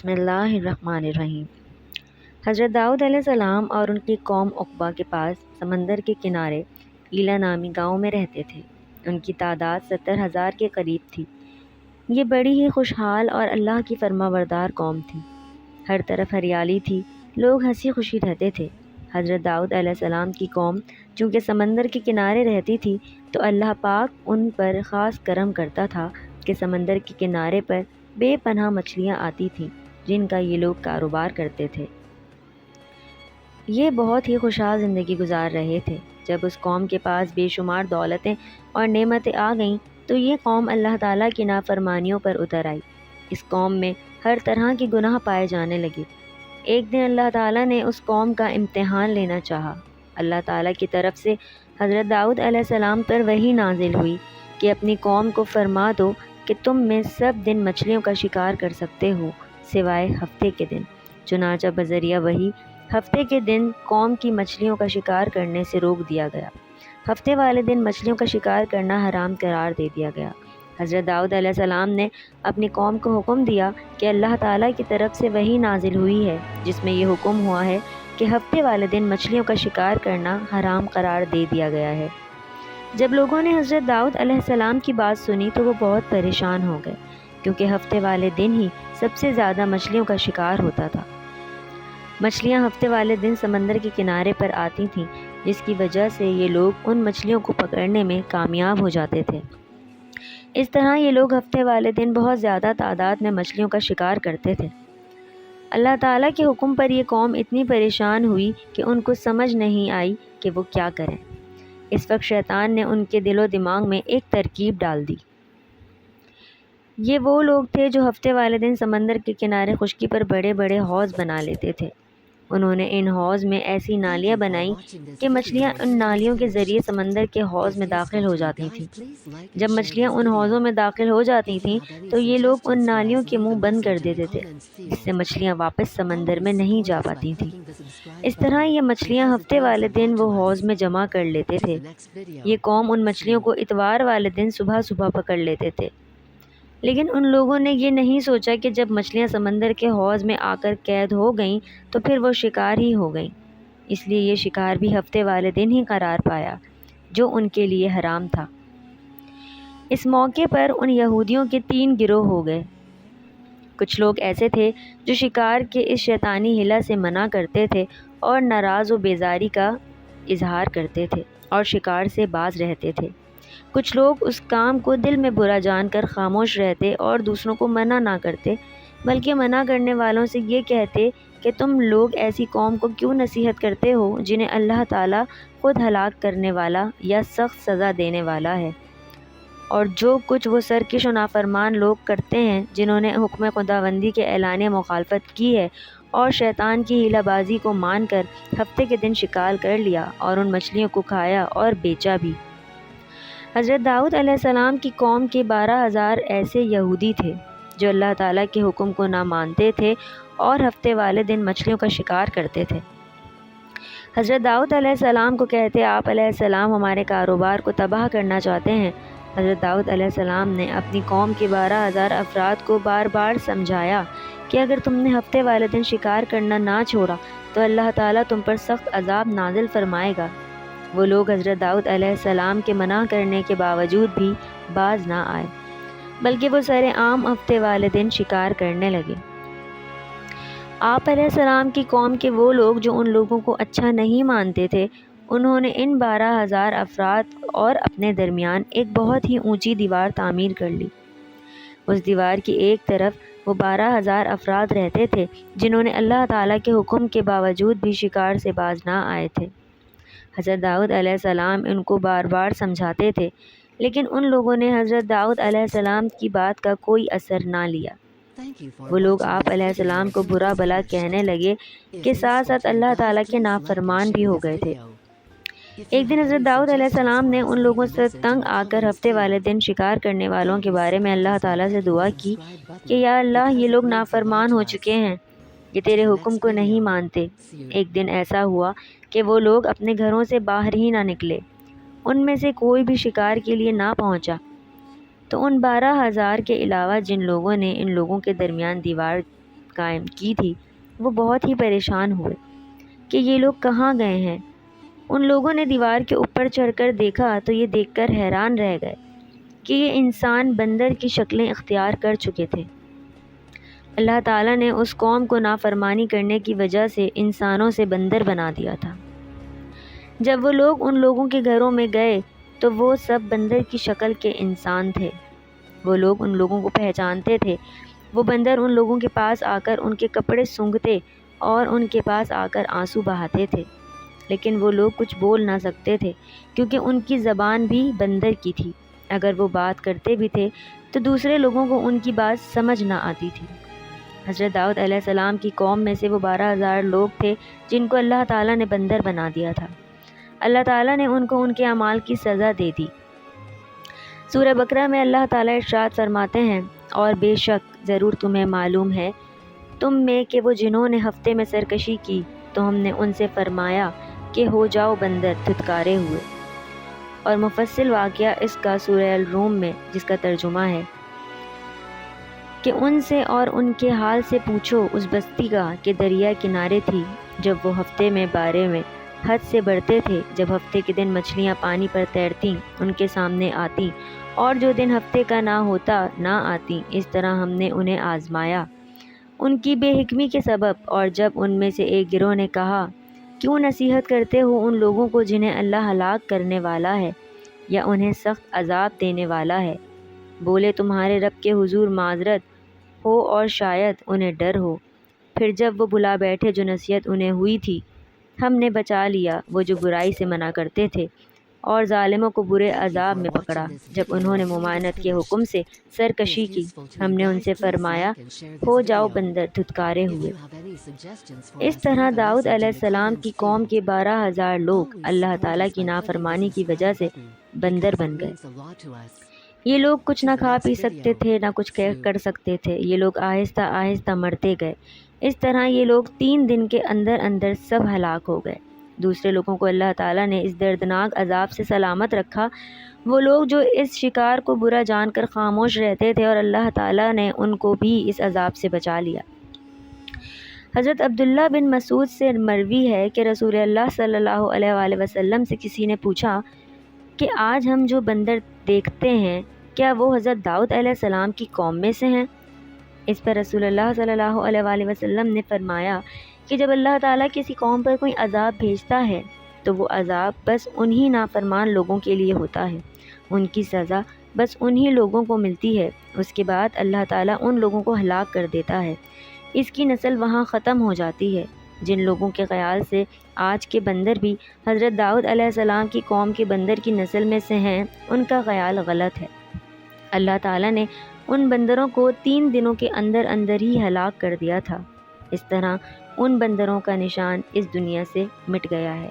بسم اللہ الرحمن الرحیم۔ حضرت داؤد علیہ السلام اور ان کی قوم عقبہ کے پاس سمندر کے کنارے ایلا نامی گاؤں میں رہتے تھے۔ ان کی تعداد 70,000 کے قریب تھی۔ یہ بڑی ہی خوشحال اور اللہ کی فرما بردار قوم تھی۔ ہر طرف ہریالی تھی، لوگ ہنسی خوشی رہتے تھے۔ حضرت داؤد علیہ السلام کی قوم چونکہ سمندر کے کنارے رہتی تھی تو اللہ پاک ان پر خاص کرم کرتا تھا کہ سمندر کے کنارے پر بے پناہ مچھلیاں آتی تھیں جن کا یہ لوگ کاروبار کرتے تھے۔ یہ بہت ہی خوشحال زندگی گزار رہے تھے۔ جب اس قوم کے پاس بے شمار دولتیں اور نعمتیں آ گئیں تو یہ قوم اللہ تعالیٰ کی نافرمانیوں پر اتر آئی۔ اس قوم میں ہر طرح کے گناہ پائے جانے لگے۔ ایک دن اللہ تعالیٰ نے اس قوم کا امتحان لینا چاہا۔ اللہ تعالیٰ کی طرف سے حضرت داؤد علیہ السلام پر وحی نازل ہوئی کہ اپنی قوم کو فرما دو کہ تم میں سب دن مچھلیوں کا شکار کر سکتے ہو سوائے ہفتے کے دن۔ چنانچہ بذریعہ وحی ہفتے کے دن قوم کی مچھلیوں کا شکار کرنے سے روک دیا گیا۔ ہفتے والے دن مچھلیوں کا شکار کرنا حرام قرار دے دیا گیا۔ حضرت داؤد علیہ السلام نے اپنی قوم کو حکم دیا کہ اللہ تعالیٰ کی طرف سے وحی نازل ہوئی ہے جس میں یہ حکم ہوا ہے کہ ہفتے والے دن مچھلیوں کا شکار کرنا حرام قرار دے دیا گیا ہے۔ جب لوگوں نے حضرت داؤد علیہ السلام کی بات سنی تو وہ بہت پریشان ہو گئے کیونکہ ہفتے والے دن ہی سب سے زیادہ مچھلیوں کا شکار ہوتا تھا۔ مچھلیاں ہفتے والے دن سمندر کے کنارے پر آتی تھیں جس کی وجہ سے یہ لوگ ان مچھلیوں کو پکڑنے میں کامیاب ہو جاتے تھے۔ اس طرح یہ لوگ ہفتے والے دن بہت زیادہ تعداد میں مچھلیوں کا شکار کرتے تھے۔ اللہ تعالیٰ کے حکم پر یہ قوم اتنی پریشان ہوئی کہ ان کو سمجھ نہیں آئی کہ وہ کیا کریں۔ اس وقت شیطان نے ان کے دل و دماغ میں ایک ترکیب ڈال دی۔ یہ وہ لوگ تھے جو ہفتے والے دن سمندر کے کنارے خشکی پر بڑے بڑے حوض بنا لیتے تھے۔ انہوں نے ان حوض میں ایسی نالیاں بنائیں کہ مچھلیاں ان نالیوں کے ذریعے سمندر کے حوض میں داخل ہو جاتی تھیں۔ جب مچھلیاں ان حوضوں میں داخل ہو جاتی تھیں تو یہ لوگ ان نالیوں کے منہ بند کر دیتے تھے، اس سے مچھلیاں واپس سمندر میں نہیں جا پاتی تھیں۔ اس طرح یہ مچھلیاں ہفتے والے دن وہ حوض میں جمع کر لیتے تھے۔ یہ قوم ان مچھلیوں کو اتوار والے دن صبح صبح پکڑ لیتے تھے۔ لیکن ان لوگوں نے یہ نہیں سوچا کہ جب مچھلیاں سمندر کے حوض میں آ کر قید ہو گئیں تو پھر وہ شکار ہی ہو گئیں، اس لیے یہ شکار بھی ہفتے والے دن ہی قرار پایا جو ان کے لیے حرام تھا۔ اس موقع پر ان یہودیوں کے 3 گروہ ہو گئے۔ کچھ لوگ ایسے تھے جو شکار کے اس شیطانی حیلہ سے منع کرتے تھے اور ناراض و بیزاری کا اظہار کرتے تھے اور شکار سے باز رہتے تھے۔ کچھ لوگ اس کام کو دل میں برا جان کر خاموش رہتے اور دوسروں کو منع نہ کرتے بلکہ منع کرنے والوں سے یہ کہتے کہ تم لوگ ایسی قوم کو کیوں نصیحت کرتے ہو جنہیں اللہ تعالیٰ خود ہلاک کرنے والا یا سخت سزا دینے والا ہے، اور جو کچھ وہ سرکش و نافرمان لوگ کرتے ہیں جنہوں نے حکم خداوندی کے اعلانیہ مخالفت کی ہے اور شیطان کی ہیلہ بازی کو مان کر ہفتے کے دن شکار کر لیا اور ان مچھلیوں کو کھایا اور بیچا بھی۔ حضرت داؤد علیہ السلام کی قوم کے 12,000 ایسے یہودی تھے جو اللہ تعالیٰ کے حکم کو نہ مانتے تھے اور ہفتے والے دن مچھلیوں کا شکار کرتے تھے۔ حضرت داؤد علیہ السلام کو کہتے آپ علیہ السلام ہمارے کاروبار کو تباہ کرنا چاہتے ہیں۔ حضرت داؤد علیہ السلام نے اپنی قوم کے 12,000 افراد کو بار بار سمجھایا کہ اگر تم نے ہفتے والے دن شکار کرنا نہ چھوڑا تو اللہ تعالیٰ تم پر سخت عذاب نازل فرمائے گا۔ وہ لوگ حضرت داؤد علیہ السلام کے منع کرنے کے باوجود بھی باز نہ آئے بلکہ وہ سر عام ہفتے والے دن شکار کرنے لگے۔ آپ علیہ السلام کی قوم کے وہ لوگ جو ان لوگوں کو اچھا نہیں مانتے تھے انہوں نے ان 12,000 افراد اور اپنے درمیان ایک بہت ہی اونچی دیوار تعمیر کر لی۔ اس دیوار کی ایک طرف وہ 12,000 افراد رہتے تھے جنہوں نے اللہ تعالیٰ کے حکم کے باوجود بھی شکار سے باز نہ آئے تھے۔ حضرت داؤد علیہ السلام ان کو بار بار سمجھاتے تھے لیکن ان لوگوں نے حضرت داؤد علیہ السلام کی بات کا کوئی اثر نہ لیا۔ وہ لوگ آپ علیہ السلام کو برا بھلا کہنے لگے کہ ساتھ ساتھ اللہ تعالیٰ کے نافرمان بھی ہو گئے تھے۔ ایک دن حضرت داؤد علیہ السلام نے ان لوگوں سے تنگ آ کر ہفتے والے دن شکار کرنے والوں کے بارے میں اللہ تعالیٰ سے دعا کی کہ یا اللہ یہ لوگ نافرمان ہو چکے ہیں، یہ تیرے حکم کو نہیں مانتے۔ ایک دن ایسا ہوا کہ وہ لوگ اپنے گھروں سے باہر ہی نہ نکلے، ان میں سے کوئی بھی شکار کے لیے نہ پہنچا، تو ان 12,000 کے علاوہ جن لوگوں نے ان لوگوں کے درمیان دیوار حکومت قائم کی تھی وہ بہت ہی پریشان ہوئے کہ یہ لوگ کہاں گئے ہیں۔ ان لوگوں نے دیوار کے اوپر چڑھ کر دیکھا تو یہ دیکھ کر حیران رہ گئے کہ یہ انسان بندر کی شکلیں اختیار کر چکے تھے۔ اللہ تعالیٰ نے اس قوم کو نافرمانی کرنے کی وجہ سے انسانوں سے بندر بنا دیا تھا۔ جب وہ لوگ ان لوگوں کے گھروں میں گئے تو وہ سب بندر کی شکل کے انسان تھے۔ وہ لوگ ان لوگوں کو پہچانتے تھے۔ وہ بندر ان لوگوں کے پاس آ کر ان کے کپڑے سونگھتے اور ان کے پاس آ کر آنسو بہاتے تھے، لیکن وہ لوگ کچھ بول نہ سکتے تھے کیونکہ ان کی زبان بھی بندر کی تھی۔ اگر وہ بات کرتے بھی تھے تو دوسرے لوگوں کو ان کی بات سمجھ نہ آتی تھی۔ حضرت داؤد علیہ السلام کی قوم میں سے وہ 12,000 لوگ تھے جن کو اللہ تعالیٰ نے بندر بنا دیا تھا۔ اللہ تعالیٰ نے ان کو ان کے اعمال کی سزا دے دی۔ سورہ بقرہ میں اللہ تعالیٰ ارشاد فرماتے ہیں، اور بے شک ضرور تمہیں معلوم ہے تم میں کہ وہ جنہوں نے ہفتے میں سرکشی کی تو ہم نے ان سے فرمایا کہ ہو جاؤ بندر دھتکارے ہوئے۔ اور مفصل واقعہ اس کا سورہ الروم میں، جس کا ترجمہ ہے کہ ان سے اور ان کے حال سے پوچھو اس بستی کا کہ دریا کنارے تھی جب وہ ہفتے میں بارے میں حد سے بڑھتے تھے، جب ہفتے کے دن مچھلیاں پانی پر تیرتیں ان کے سامنے آتیں اور جو دن ہفتے کا نہ ہوتا نہ آتیں۔ اس طرح ہم نے انہیں آزمایا ان کی بے حکمی کے سبب۔ اور جب ان میں سے ایک گروہ نے کہا کیوں نصیحت کرتے ہو ان لوگوں کو جنہیں اللہ ہلاک کرنے والا ہے یا انہیں سخت عذاب دینے والا ہے، بولے تمہارے رب کے حضور معذرت ہو اور شاید انہیں ڈر ہو۔ پھر جب وہ بلا بیٹھے جو نصیحت انہیں ہوئی تھی، ہم نے بچا لیا وہ جو برائی سے منع کرتے تھے، اور ظالموں کو برے عذاب میں پکڑا جب انہوں نے ممانعت کے حکم سے سرکشی کی۔ ہم نے ان سے فرمایا ہو جاؤ بندر دھتکارے ہوئے۔ اس طرح داؤد علیہ السلام کی قوم کے 12,000 لوگ اللہ تعالیٰ کی نافرمانی کی وجہ سے بندر بن گئے۔ یہ لوگ کچھ نہ کھا پی سکتے تھے نہ کچھ کر سکتے تھے۔ یہ لوگ آہستہ آہستہ مرتے گئے۔ اس طرح یہ لوگ 3 دن کے اندر اندر سب ہلاک ہو گئے۔ دوسرے لوگوں کو اللہ تعالیٰ نے اس دردناک عذاب سے سلامت رکھا، وہ لوگ جو اس شکار کو برا جان کر خاموش رہتے تھے، اور اللہ تعالیٰ نے ان کو بھی اس عذاب سے بچا لیا۔ حضرت عبداللہ بن مسعود سے مروی ہے کہ رسول اللہ صلی اللہ علیہ وآلہ وسلم سے کسی نے پوچھا کہ آج ہم جو بندر دیکھتے ہیں کیا وہ حضرت داؤد علیہ السلام کی قوم میں سے ہیں؟ اس پر رسول اللہ صلی اللہ علیہ وآلہ وسلم نے فرمایا کہ جب اللہ تعالیٰ کسی قوم پر کوئی عذاب بھیجتا ہے تو وہ عذاب بس انہی نافرمان لوگوں کے لیے ہوتا ہے، ان کی سزا بس انہی لوگوں کو ملتی ہے۔ اس کے بعد اللہ تعالیٰ ان لوگوں کو ہلاک کر دیتا ہے، اس کی نسل وہاں ختم ہو جاتی ہے۔ جن لوگوں کے خیال سے آج کے بندر بھی حضرت داؤد علیہ السلام کی قوم کے بندر کی نسل میں سے ہیں، ان کا خیال غلط ہے۔ اللہ تعالیٰ نے ان بندروں کو 3 دنوں کے اندر اندر ہی ہلاک کر دیا تھا۔ اس طرح ان بندروں کا نشان اس دنیا سے مٹ گیا ہے۔